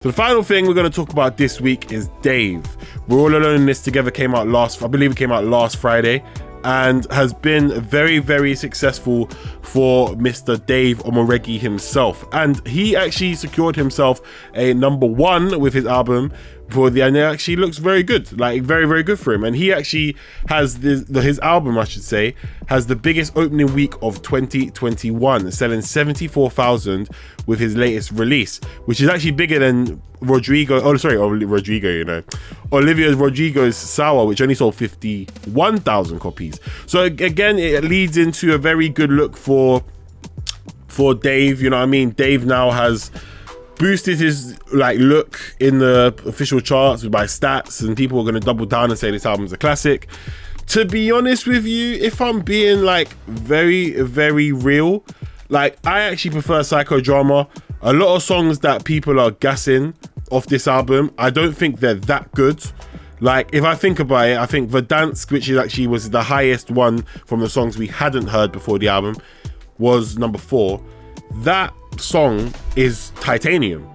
So the final thing we're going to talk about this week is Dave. We're All Alone in This Together came out last Friday, and has been very, very successful for Mr. Dave Omoregi himself. And he actually secured himself a #1 with his album and it actually looks very good, like very, very good for him. And he actually has his album, I should say, has the biggest opening week of 2021, selling 74,000 with his latest release, which is actually bigger than Olivia Rodrigo's Sour, which only sold 51,000 copies. So again, it leads into a very good look for Dave. You know what I mean? Dave now has boosted his look in the official charts by stats, and people are going to double down and say this album's a classic. To be honest with you, if I'm being very, very real, I actually prefer Psychodrama. A lot of songs that people are gassing off this album, I don't think they're that good. If I think about it, I think Verdansk, which was the highest one from the songs we hadn't heard before the album, was #4. That song is Titanium,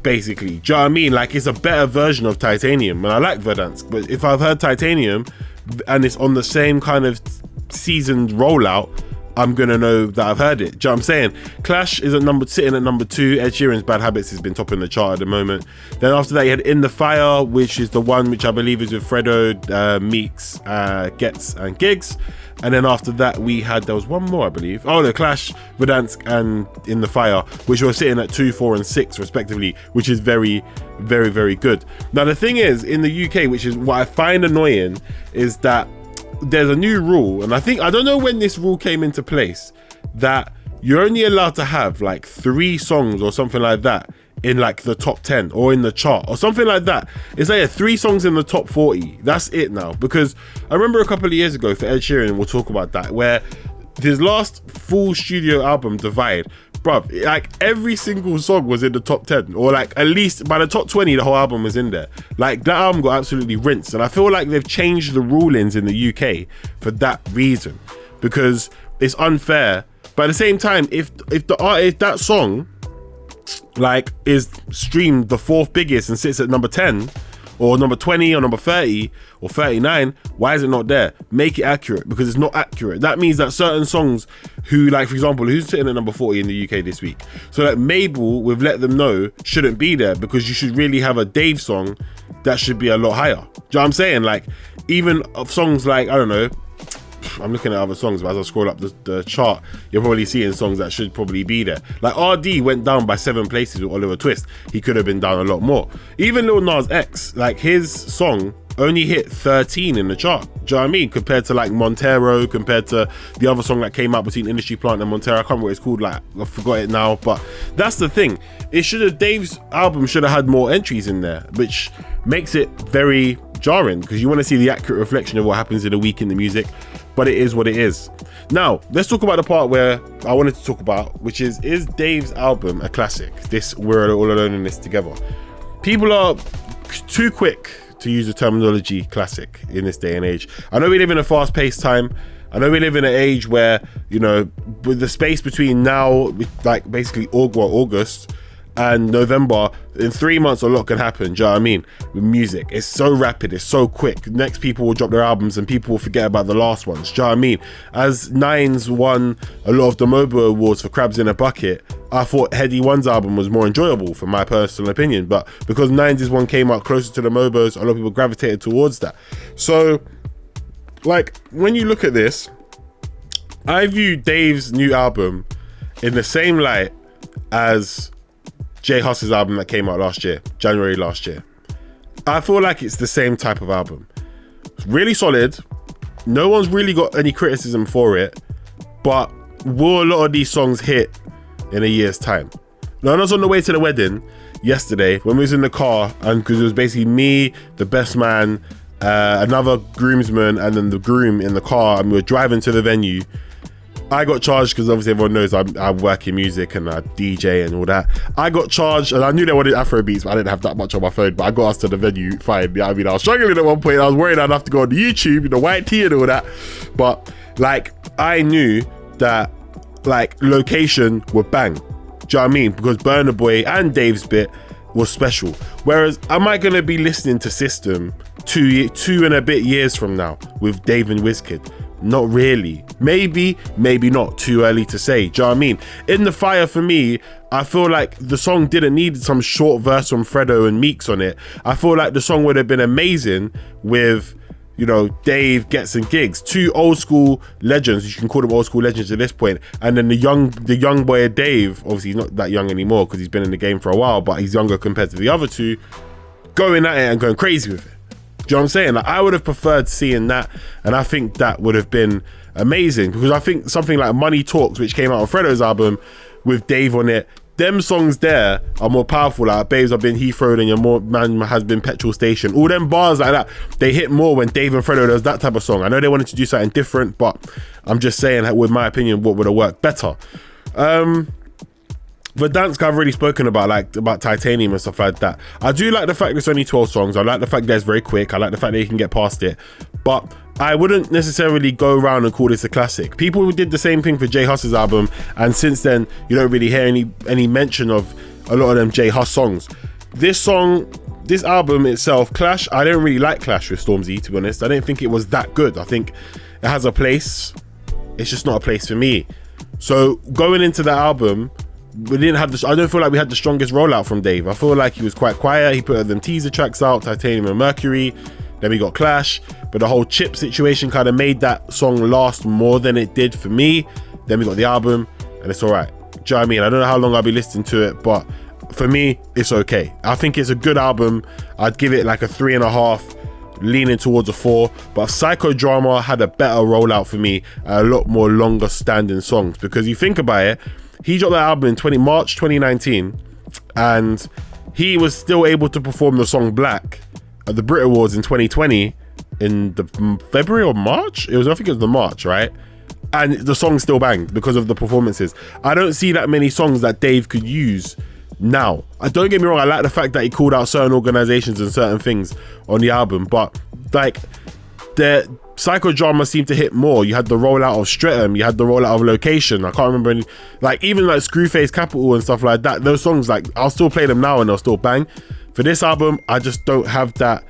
basically. Do you know what I mean? It's a better version of Titanium, and I like Verdansk, but if I've heard Titanium and it's on the same kind of seasoned rollout, I'm gonna know that I've heard it. Do you know what I'm saying? Clash is sitting at #2. Ed Sheeran's Bad Habits has been topping the chart at the moment. Then after that, you had In the Fire, which is the one which I believe is with Fredo, Meeks, Gets, and Gigs. And then after that, there was one more, I believe. Oh, the Clash, Verdansk, and In the Fire, which were sitting at 2, 4, and 6 respectively, which is very, very, very good. Now the thing is, in the UK, which is what I find annoying, is that there's a new rule, and I don't know when this rule came into place, that you're only allowed to have 3 songs or something like that in the top 10 or in the chart or something like that. It's 3 songs in the top 40. That's it now. Because I remember a couple of years ago for Ed Sheeran, we'll talk about that, where his last full studio album, Divide, bruv, every single song was in the top 10, or at least by the top 20, the whole album was in there. That album got absolutely rinsed, and I feel like they've changed the rulings in the UK for that reason, because it's unfair. But at the same time, if that song is streamed the 4th biggest and sits at #10 or #20 or #30 or 39, why is it not there? Make it accurate, because it's not accurate. That means that certain songs who, for example, who's sitting at #40 in the UK this week, so Mabel, we've let them know, shouldn't be there, because you should really have a Dave song that should be a lot higher. Do you know what I'm saying? Even of songs I don't know, I'm looking at other songs, but as I scroll up the chart, you're probably seeing songs that should probably be there. RD went down by 7 places with Oliver Twist. He could have been down a lot more. Even Lil Nas X, his song only hit 13 in the chart. Do you know what I mean? Compared to Montero, compared to the other song that came out between Industry Plant and Montero. I can't remember what it's called. I forgot it now. But that's the thing. Dave's album should have had more entries in there, which makes it very jarring, because you want to see the accurate reflection of what happens in a week in the music. But it is what it is. Now, let's talk about the part where I wanted to talk about, which is Dave's album a classic? We're All Alone in This Together. People are too quick to use the terminology classic in this day and age. I know we live in a fast-paced time. I know we live in an age where, with the space between now, basically August and November, in 3 months a lot can happen. Do you know what I mean? With music, it's so rapid, it's so quick. Next, people will drop their albums and people will forget about the last ones. Do you know what I mean? As Nines won a lot of the MOBO awards for Crabs in a Bucket, I thought Heady One's album was more enjoyable, for my personal opinion, but because Nines' one came out closer to the MOBOs, a lot of people gravitated towards that. So when you look at this, I view Dave's new album in the same light as J Huss's album that came out last year, January last year. I feel like it's the same type of album. It's really solid. No one's really got any criticism for it, but will a lot of these songs hit in a year's time? Now, I was on the way to the wedding yesterday when we was in the car, and because it was basically me, the best man, another groomsman, and then the groom in the car, and we were driving to the venue. I got charged because obviously everyone knows I work in music and I DJ and all that. I got charged, and I knew they wanted Afro beats, but I didn't have that much on my phone. But I got us to the venue, fine. I mean, I was struggling at one point. I was worried I'd have to go on YouTube, white tee and all that. But I knew that location would bang. Do you know what I mean? Because Burna Boy and Dave's bit was special. Whereas, am I going to be listening to System two and a bit years from now with Dave and Wizkid? Not really. Maybe not. Too early to say. Do you know what I mean? In the Fire, for me, I feel like the song didn't need some short verse from Fredo and Meeks on it. I feel like the song would have been amazing with, you know, Dave, Gets and Gigs, two old school legends. You can call them old school legends at this point. And then the young boy Dave, obviously he's not that young anymore because he's been in the game for a while, but he's younger compared to the other two, going at it and going crazy with it. Do you know what I'm saying? Like, I would have preferred seeing that, and I think that would have been amazing, because I think something like Money Talks, which came out on Fredo's album with Dave on it, them songs there are more powerful. Like, Babes, I've been Heathrow and your more man has been petrol station. All them bars like that, they hit more when Dave and Fredo does that type of song. I know they wanted to do something different, but I'm just saying that, with my opinion, what would have worked better. Verdansk, I've already spoken about, like about Titanium and stuff like that. I do like the fact it's only 12 songs. I like the fact that it's very quick. I like the fact that you can get past it. But I wouldn't necessarily go around and call this a classic. People did the same thing for J Huss's album, and since then you don't really hear any mention of a lot of them J Huss songs. This album itself, Clash, I don't really like Clash with Stormzy, to be honest. I didn't think it was that good. I think it has a place. It's just not a place for me. So going into the album, we didn't have I don't feel like we had the strongest rollout from Dave. I feel like he was quite quiet. He put them teaser tracks out, Titanium and Mercury. Then we got Clash, but the whole Chip situation kind of made that song last more than it did for me. Then we got the album, and it's all right. Do you know what I mean? I don't know how long I'll be listening to it, but for me, it's okay. I think it's a good album. I'd give it like a 3.5, leaning towards a 4. But Psychodrama had a better rollout for me, a lot more longer standing songs, because you think about it, he dropped that album in March 2019, and he was still able to perform the song Black at the Brit Awards in 2020 in the February or March. I think it was the March, right? And the song still banged because of the performances. I don't see that many songs that Dave could use now. Don't get me wrong, I like the fact that he called out certain organizations and certain things on the album, but like the Psychodrama seemed to hit more. You had the rollout of Streatham, you had the rollout of Location. I can't remember any, like even like Screwface Capital and stuff like that. Those songs, like I'll still play them now and they'll still bang. For this album, I just don't have that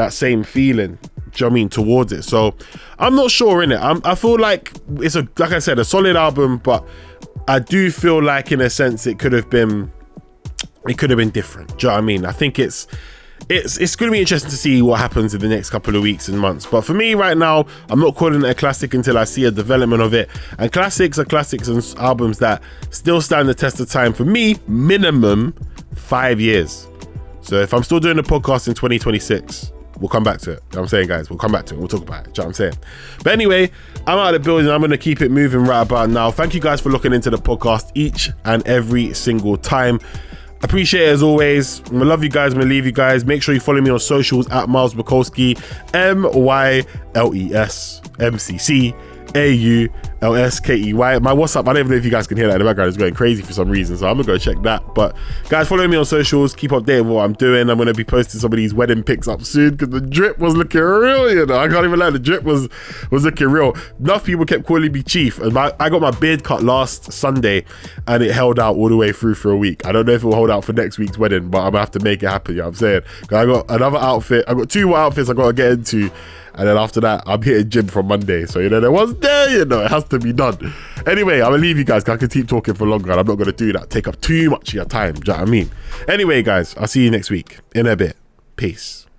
same feeling, do you know what I mean, towards it. So I'm not sure, innit. I feel like it's like I said, a solid album, but I do feel like in a sense it could have been different. Do you know what I mean? I think it's going to be interesting to see what happens in the next couple of weeks and months. But for me right now, I'm not calling it a classic until I see a development of it. And classics are classics and albums that still stand the test of time. For me, minimum 5 years. So if I'm still doing the podcast in 2026, we'll come back to it. You know what I'm saying, guys? We'll come back to it. We'll talk about it. Do you know what I'm saying? But anyway, I'm out of the building. I'm going to keep it moving right about now. Thank you guys for looking into the podcast each and every single time. Appreciate it as always. I'm gonna love you guys. I'm gonna leave you guys. Make sure you follow me on socials at Myles McCaulskey, MYLESMCCAULSKEY. My WhatsApp, I don't even know if you guys can hear that in the background. It's going crazy for some reason, so I'm gonna go check that. But guys, follow me on socials. Keep updated with what I'm doing. I'm gonna be posting some of these wedding pics up soon because the drip was looking real. You know, I can't even lie. The drip was looking real. Enough people kept calling me chief, and I got my beard cut last Sunday, and it held out all the way through for a week. I don't know if it will hold out for next week's wedding, but I'm gonna have to make it happen. You know what I'm saying? I got another outfit. I got 2 more outfits I gotta get into. And then after that, I'm hitting gym from Monday. So, you know, there was there, you know, it has to be done. Anyway, I'm going to leave you guys because I can keep talking for longer and I'm not going to do that. Take up too much of your time. Do you know what I mean? Anyway, guys, I'll see you next week in a bit. Peace.